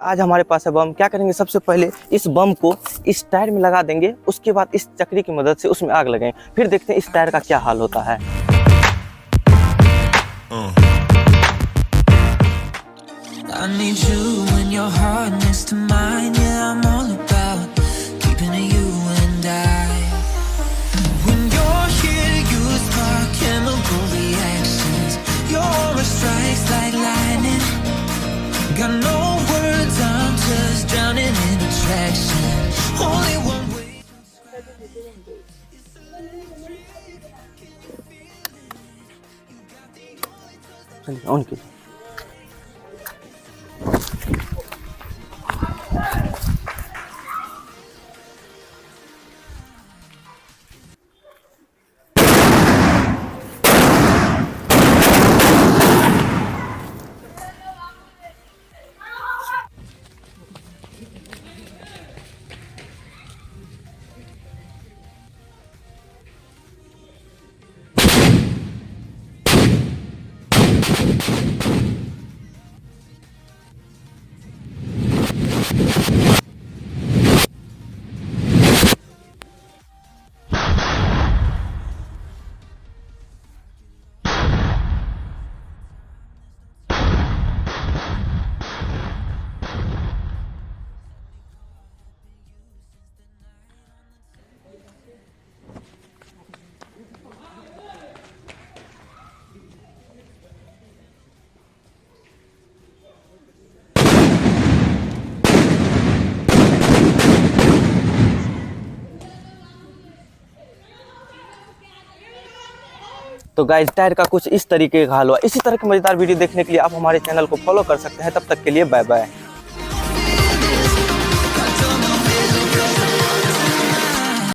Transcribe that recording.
आज हमारे पास है बम। क्या करेंगे, सबसे पहले इस बम को इस टायर में लगा देंगे, उसके बाद इस चक्री की मदद से उसमें आग लगाएंगे, फिर देखते हैं इस टायर का क्या हाल होता है। I need you when your heart next to mine. Yeah, I'm all about keeping it you and I. When you're here, you spark chemical reactions. Your aura strikes like lightning. Got no words, I'm just drowning in attraction. Only one way. On की तो guys, tyre का कुछ इस तरीके का हाल हुआ। इसी तरह के मजेदार वीडियो देखने के लिए आप हमारे चैनल को फॉलो कर सकते हैं। तब तक के लिए बाय बाय।